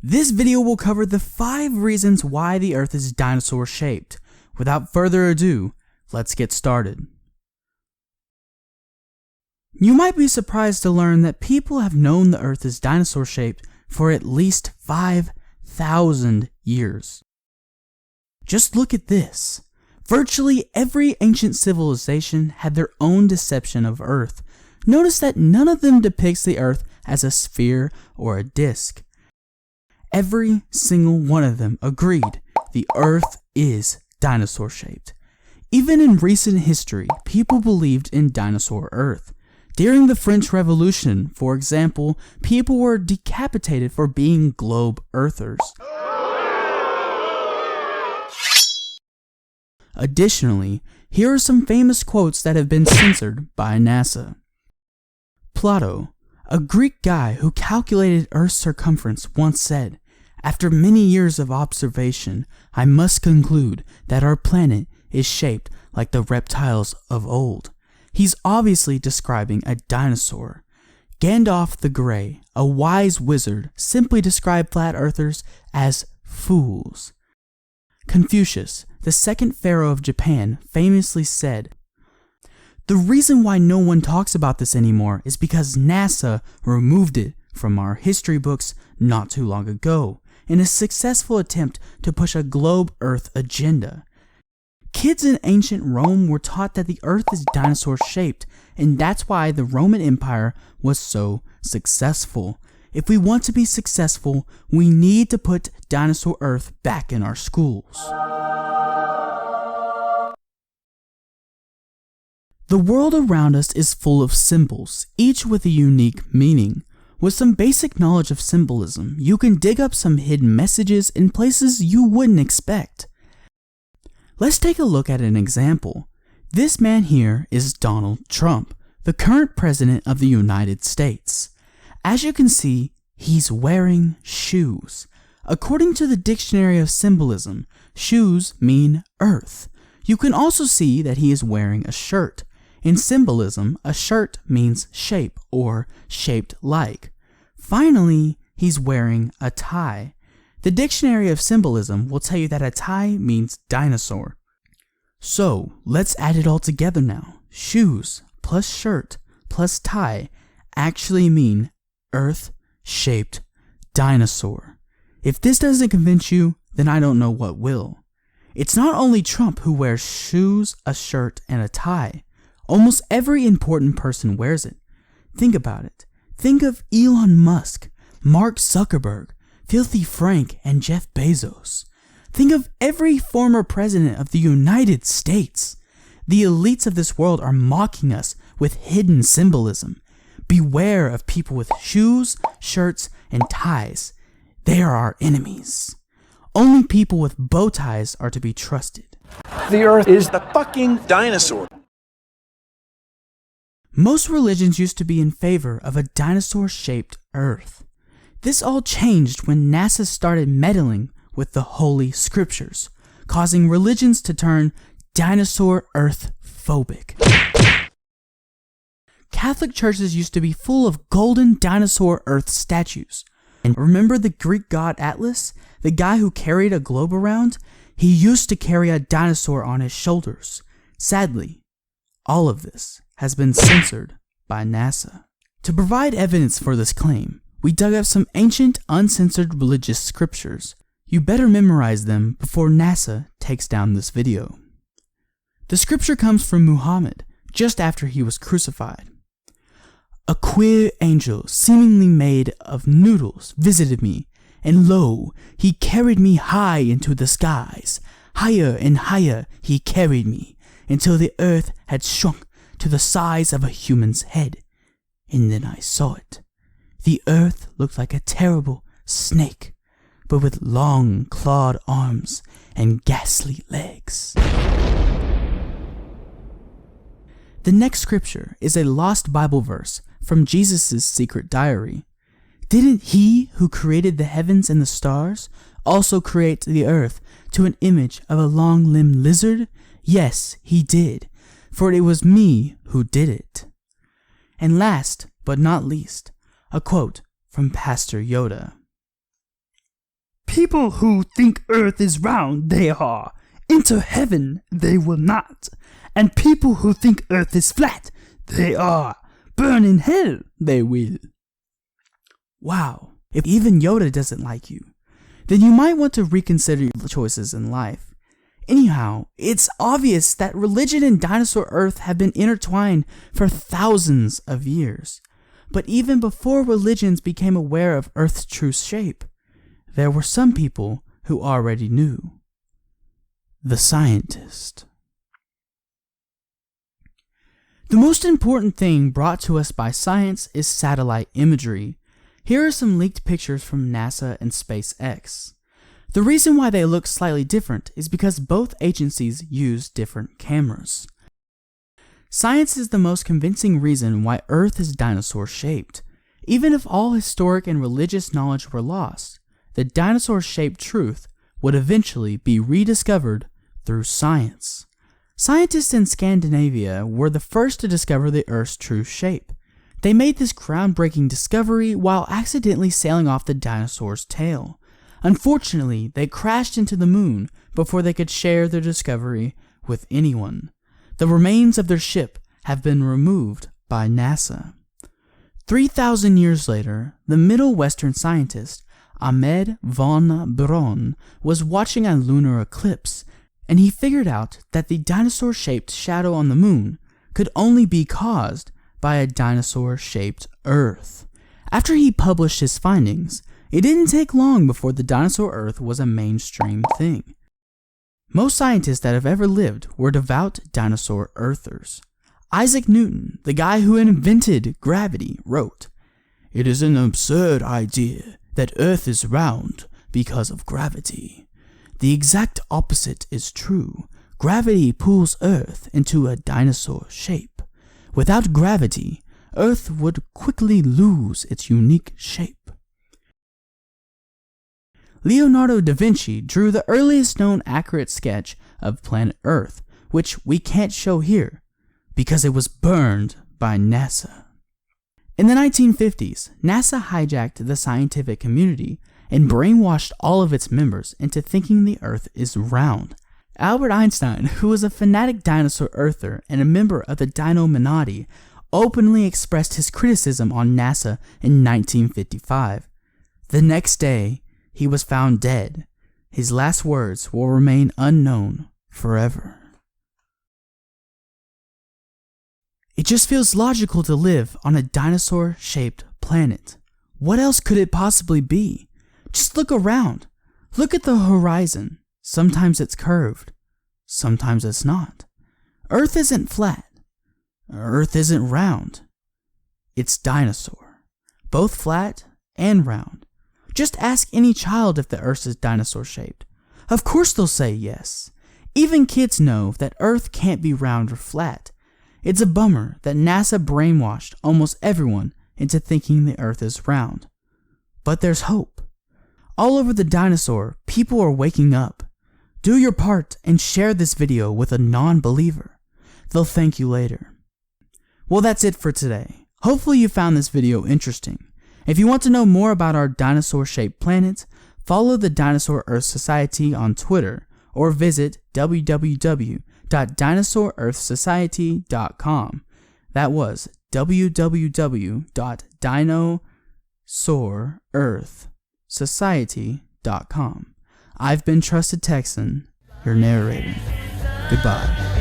This video will cover the 5 reasons why the Earth is dinosaur-shaped. Without further ado, let's get started. You might be surprised to learn that people have known the Earth is dinosaur-shaped for at least 5,000 years. Just look at this. Virtually every ancient civilization had their own deception of Earth. Notice that none of them depicts the Earth as a sphere or a disc. Every single one of them agreed the Earth is dinosaur-shaped. Even in recent history, people believed in dinosaur Earth. During the French Revolution, for example, people were decapitated for being globe earthers. Additionally, here are some famous quotes that have been censored by NASA. Plato, a Greek guy who calculated Earth's circumference, once said, "After many years of observation, I must conclude that our planet is shaped like the reptiles of old." He's obviously describing a dinosaur. Gandalf the Grey, a wise wizard, simply described flat earthers as fools. Confucius, the second pharaoh of Japan, famously said, "The reason why no one talks about this anymore is because NASA removed it from our history books not too long ago in a successful attempt to push a globe Earth agenda." Kids in ancient Rome were taught that the Earth is dinosaur-shaped, and that's why the Roman Empire was so successful. If we want to be successful, we need to put dinosaur Earth back in our schools. The world around us is full of symbols, each with a unique meaning. With some basic knowledge of symbolism, you can dig up some hidden messages in places you wouldn't expect. Let's take a look at an example. This man here is Donald Trump, the current president of the United States. As you can see, he's wearing shoes. According to the Dictionary of Symbolism, shoes mean earth. You can also see that he is wearing a shirt. In symbolism, a shirt means shape or shaped like. Finally, he's wearing a tie. The Dictionary of Symbolism will tell you that a tie means dinosaur. So, let's add it all together now. Shoes plus shirt plus tie actually mean Earth-shaped dinosaur. If this doesn't convince you, then I don't know what will. It's not only Trump who wears shoes, a shirt, and a tie. Almost every important person wears it. Think about it. Think of Elon Musk, Mark Zuckerberg, Filthy Frank, and Jeff Bezos. Think of every former president of the United States. The elites of this world are mocking us with hidden symbolism. Beware of people with shoes, shirts, and ties. They are our enemies. Only people with bow ties are to be trusted. The Earth is the fucking dinosaur. Most religions used to be in favor of a dinosaur-shaped Earth. This all changed when NASA started meddling with the Holy Scriptures, causing religions to turn dinosaur Earth phobic. Catholic churches used to be full of golden dinosaur Earth statues. And remember the Greek god Atlas, the guy who carried a globe around? He used to carry a dinosaur on his shoulders. Sadly, all of this has been censored by NASA. To provide evidence for this claim, we dug up some ancient, uncensored religious scriptures. You better memorize them before NASA takes down this video. The scripture comes from Muhammad, just after he was crucified. "A queer angel, seemingly made of noodles, visited me, and lo, he carried me high into the skies. Higher and higher he carried me, until the earth had shrunk to the size of a human's head. And then I saw it. The earth looked like a terrible snake, but with long clawed arms and ghastly legs." The next scripture is a lost Bible verse from Jesus' secret diary. "Didn't he who created the heavens and the stars also create the earth to an image of a long-limbed lizard? Yes, he did, for it was me who did it." And last but not least, a quote from Pastor Yoda. people who think Earth is round, they are. Enter heaven, they will not. And people who think Earth is flat, they are. Burn in hell, they will. Wow, if even Yoda doesn't like you, then you might want to reconsider your choices in life. Anyhow, it's obvious that religion and dinosaur Earth have been intertwined for thousands of years. But even before religions became aware of Earth's true shape, there were some people who already knew. The scientist. The most important thing brought to us by science is satellite imagery. Here are some leaked pictures from NASA and SpaceX. The reason why they look slightly different is because both agencies use different cameras. Science is the most convincing reason why Earth is dinosaur-shaped. Even if all historic and religious knowledge were lost, the dinosaur-shaped truth would eventually be rediscovered through science. Scientists in Scandinavia were the first to discover the Earth's true shape. They made this groundbreaking discovery while accidentally sailing off the dinosaur's tail. Unfortunately, they crashed into the moon before they could share their discovery with anyone. The remains of their ship have been removed by NASA. 3,000 years later, the Middle Western scientist Ahmed von Braun was watching a lunar eclipse, and he figured out that the dinosaur-shaped shadow on the moon could only be caused by a dinosaur-shaped Earth. After he published his findings, it didn't take long before the dinosaur Earth was a mainstream thing. Most scientists that have ever lived were devout dinosaur Earthers. Isaac Newton, the guy who invented gravity, wrote, "It is an absurd idea that Earth is round because of gravity. The exact opposite is true. Gravity pulls Earth into a dinosaur shape. Without gravity, Earth would quickly lose its unique shape." Leonardo da Vinci drew the earliest known accurate sketch of planet Earth, which we can't show here because it was burned by NASA. In the 1950s, NASA hijacked the scientific community and brainwashed all of its members into thinking the Earth is round. Albert Einstein, who was a fanatic dinosaur Earther and a member of the Dino-Minati, openly expressed his criticism on NASA in 1955. The next day, he was found dead. His last words will remain unknown forever. It just feels logical to live on a dinosaur-shaped planet. What else could it possibly be? Just look around. Look at the horizon. Sometimes it's curved. Sometimes it's not. Earth isn't flat. Earth isn't round. It's dinosaur. Both flat and round. Just ask any child if the Earth is dinosaur-shaped. Of course they'll say yes. Even kids know that Earth can't be round or flat. It's a bummer that NASA brainwashed almost everyone into thinking the Earth is round. But there's hope. All over the dinosaur, people are waking up. Do your part and share this video with a non-believer. They'll thank you later. Well, that's it for today. Hopefully you found this video interesting. If you want to know more about our dinosaur-shaped planet, follow the Dinosaur Earth Society on Twitter or visit www.dinosaur-earth-society.com. That was www.dinosaur-earth-society.com. I've been Trusted Texan, your narrator. Goodbye.